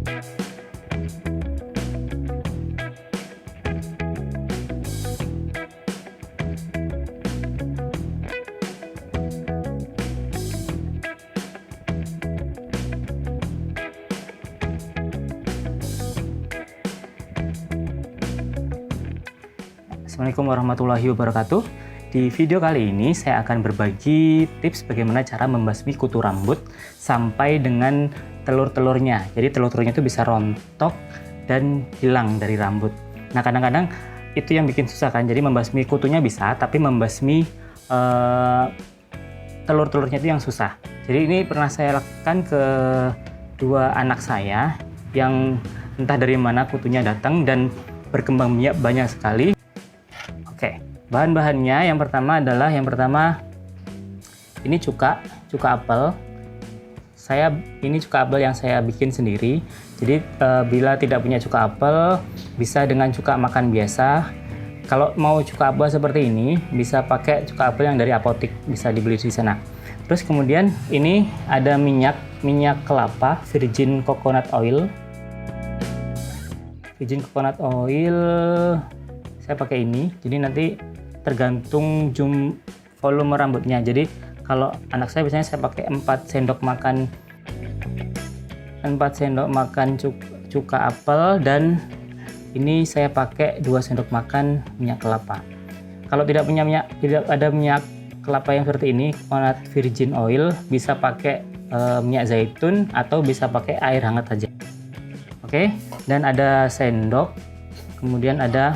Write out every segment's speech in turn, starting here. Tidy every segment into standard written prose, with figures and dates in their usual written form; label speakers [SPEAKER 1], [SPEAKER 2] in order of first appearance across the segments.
[SPEAKER 1] Assalamualaikum warahmatullahi wabarakatuh. Di video kali ini saya akan berbagi tips bagaimana cara membasmi kutu rambut sampai dengan telur-telurnya. Jadi telur-telurnya itu bisa rontok dan hilang dari rambut. Nah kadang-kadang itu yang bikin susah kan. Jadi membasmi kutunya bisa, tapi membasmi telur-telurnya itu yang susah. Jadi ini pernah saya lakukan ke dua anak saya yang entah dari mana kutunya datang dan berkembang biak banyak sekali. Oke, bahan-bahannya yang pertama ini cuka apel. Ini cuka apel yang saya bikin sendiri. Jadi bila tidak punya cuka apel bisa dengan cuka makan biasa. Kalau mau cuka apel seperti ini bisa pakai cuka apel yang dari apotik, bisa dibeli di sana. Terus kemudian ini ada minyak kelapa virgin coconut oil. Virgin coconut oil saya pakai ini, jadi nanti tergantung volume rambutnya. Jadi kalau anak saya biasanya saya pakai 4 sendok makan cuka apel, dan ini saya pakai 2 sendok makan minyak kelapa. Kalau tidak ada minyak kelapa yang seperti ini, coconut virgin oil, bisa pakai minyak zaitun atau bisa pakai air hangat aja. Oke, dan ada sendok, kemudian ada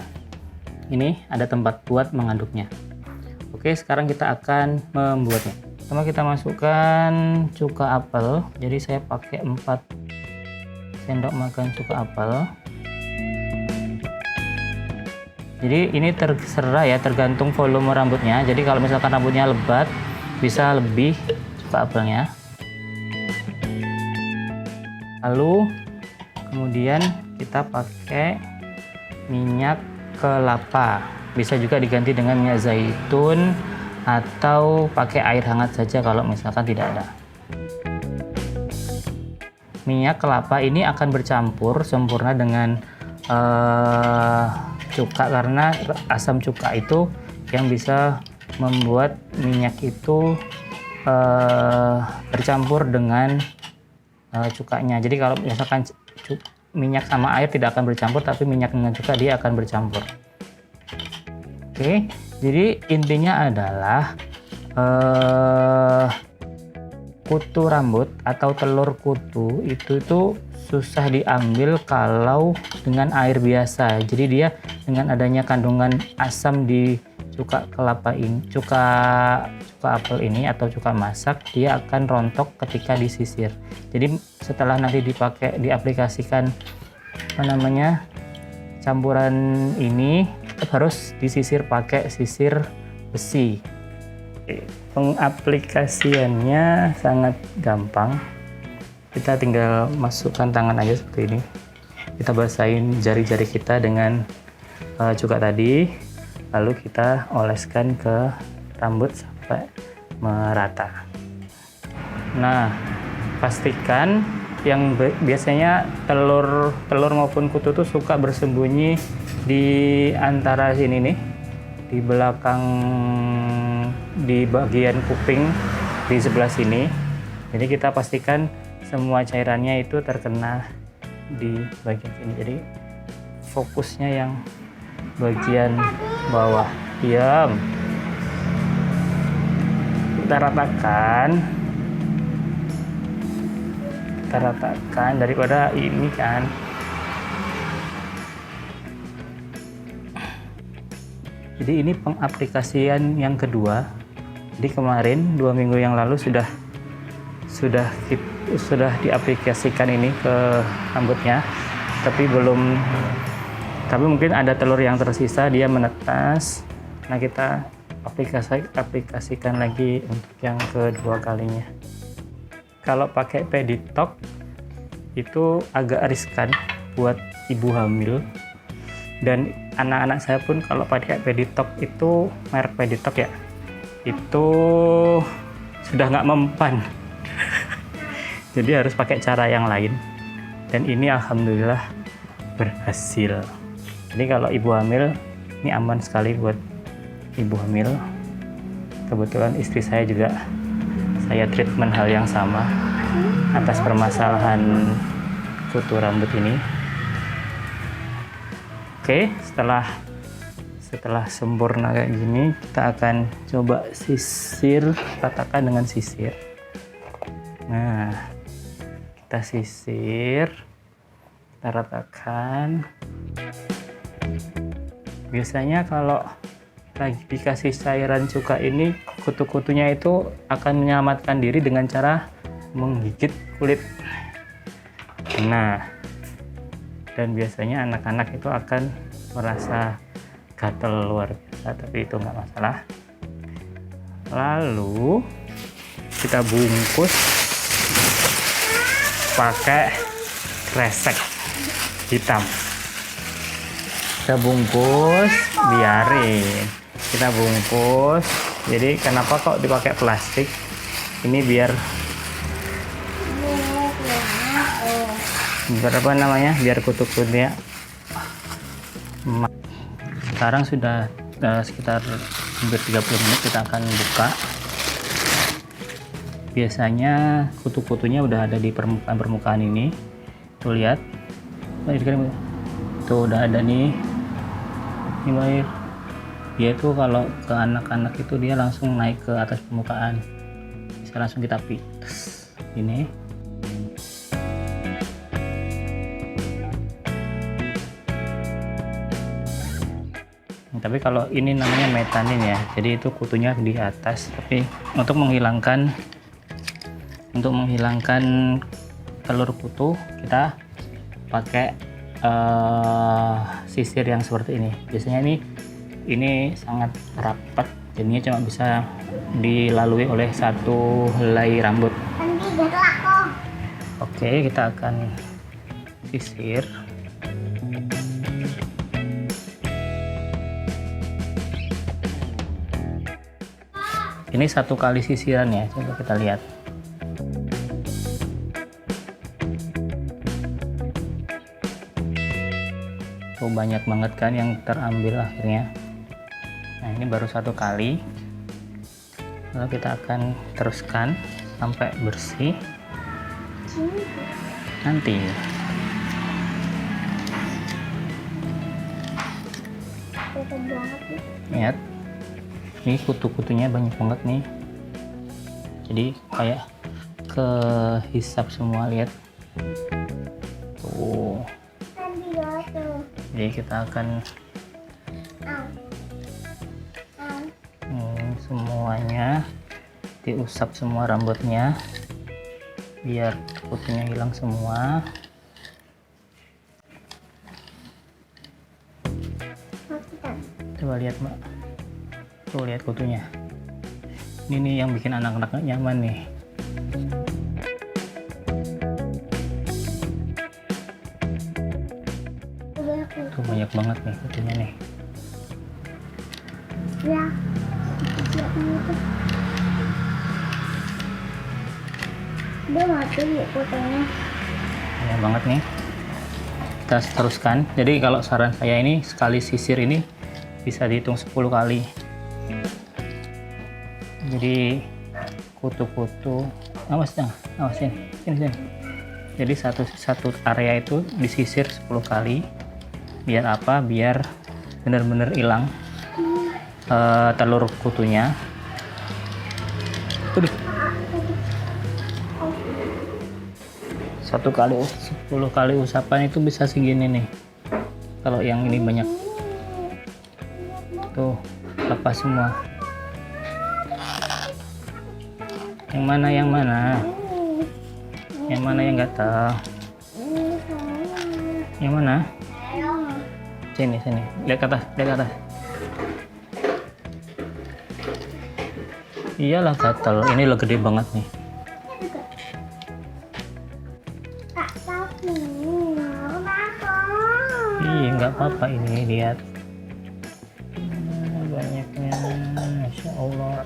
[SPEAKER 1] tempat buat mengaduknya. Oke, sekarang kita akan membuatnya. Pertama kita masukkan cuka apel. Jadi saya pakai 4 sendok makan cuka apel. Jadi ini terserah ya, tergantung volume rambutnya. Jadi kalau misalkan rambutnya lebat bisa lebih cuka apelnya. Lalu kemudian kita pakai minyak kelapa, bisa juga diganti dengan minyak zaitun atau pakai air hangat saja kalau misalkan tidak ada. Minyak kelapa ini akan bercampur sempurna dengan cuka, karena asam cuka itu yang bisa membuat minyak itu bercampur dengan cukanya. Jadi kalau misalkan minyak sama air tidak akan bercampur, tapi minyak dengan cuka dia akan bercampur. Oke, jadi intinya adalah kutu rambut atau telur kutu itu susah diambil kalau dengan air biasa. Jadi dia dengan adanya kandungan asam di cuka kelapa ini, cuka apel ini atau cuka masak, dia akan rontok ketika disisir. Jadi setelah nanti diaplikasikan campuran ini harus disisir pakai sisir besi. Pengaplikasiannya sangat gampang. Kita tinggal masukkan tangan aja seperti ini. Kita basahin jari-jari kita dengan cuka tadi, lalu kita oleskan ke rambut sampai merata. Nah, pastikan yang biasanya telur maupun kutu tuh suka bersembunyi di antara sini nih, di belakang, di bagian kuping di sebelah sini. Jadi kita pastikan semua cairannya itu terkena di bagian sini. Jadi fokusnya yang bagian bawah. Diam. Kita ratakan daripada ini kan. Jadi ini pengaplikasian yang kedua. Jadi kemarin 2 minggu yang lalu sudah diaplikasikan ini ke rambutnya, tapi mungkin ada telur yang tersisa, dia menetas. Nah, kita aplikasikan lagi untuk yang kedua kalinya. Kalau pakai Peditok itu agak riskan buat ibu hamil, dan anak-anak saya pun kalau pakai Peditok itu, merek Peditok ya, itu sudah nggak mempan. Jadi harus pakai cara yang lain. Dan ini alhamdulillah berhasil. Jadi kalau ibu hamil ini aman sekali buat ibu hamil. Kebetulan istri saya juga saya treatment hal yang sama atas permasalahan kutu rambut ini. Oke, setelah sempurna kayak gini, kita akan coba sisir, ratakan dengan sisir. Nah, kita sisir, kita ratakan. Biasanya kalau lagi dikasih cairan cuka ini, kutu-kutunya itu akan menyelamatkan diri dengan cara menggigit kulit. Nah, dan biasanya anak-anak itu akan merasa gatal luar biasa, tapi itu nggak masalah. Lalu kita bungkus pakai kresek hitam. Kita bungkus, biarin kita bungkus. Jadi kenapa kok dipakai plastik ini? Biar apa namanya, biar kutu-kutunya. Sekarang sudah sekitar hampir 30 menit, kita akan buka. Biasanya kutu-kutunya udah ada di permukaan ini. Tuh lihat, tuh udah ada nih. Ini Bair, dia itu kalau ke anak-anak itu dia langsung naik ke atas permukaan, bisa langsung kita pites ini. Tapi kalau ini namanya metanin ya, jadi itu kutunya di atas. Tapi untuk menghilangkan telur kutu, kita pakai sisir yang seperti ini. Biasanya ini sangat rapat, jadinya cuma bisa dilalui oleh satu helai rambut. Oke, kita akan sisir. Ini satu kali sisiran ya, coba kita lihat. Tuh banyak banget kan yang terambil akhirnya. Nah, ini baru satu kali. Lalu kita akan teruskan sampai bersih. Nanti lihat, ini kutu-kutunya banyak banget nih, jadi kayak kehisap semua, lihat tuh. Jadi kita akan semuanya diusap semua rambutnya biar kutunya hilang semua. Coba lihat Mbak, tuh lihat kutunya. Ini nih yang bikin anak-anak nyaman nih. Tuh banyak banget nih kutunya nih. Ya. Udah mati ya kutunya. Banyak banget nih. Kita teruskan. Jadi kalau saran saya ini, sekali sisir ini bisa dihitung 10 kali. Jadi kutu-kutu, awasin, sini. Jadi satu area itu disisir 10 kali. Biar apa? Biar benar-benar hilang telur kutunya. Tuh. Satu kali 10 kali usapan itu bisa segini nih. Kalau yang ini banyak. Tuh, lepas semua. Yang mana? Yang mana yang gatal? Yang mana? Sini. Lihat ke atas. Iyalah gatal. Ini lo gede banget nih. Iya, nggak apa-apa ini, lihat. Banyaknya, Masya Allah.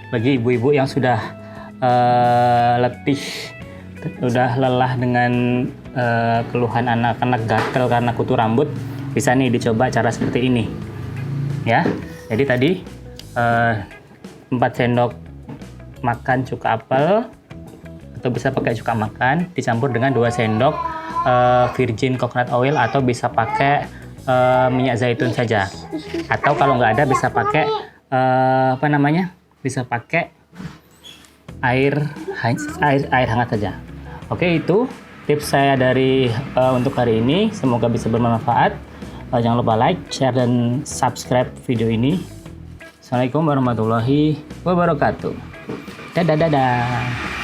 [SPEAKER 1] bagi ibu-ibu yang sudah letih, udah lelah dengan keluhan anak-anak gatel karena kutu rambut, bisa nih dicoba cara seperti ini ya. Jadi tadi 4 sendok makan cuka apel, atau bisa pakai cuka makan dicampur dengan 2 sendok virgin coconut oil, atau bisa pakai minyak zaitun saja, atau kalau nggak ada bisa pakai bisa pakai air hangat saja. Oke, itu tips saya dari untuk hari ini, semoga bisa bermanfaat. Jangan lupa like, share, dan subscribe video ini. Assalamualaikum warahmatullahi wabarakatuh. Dadah.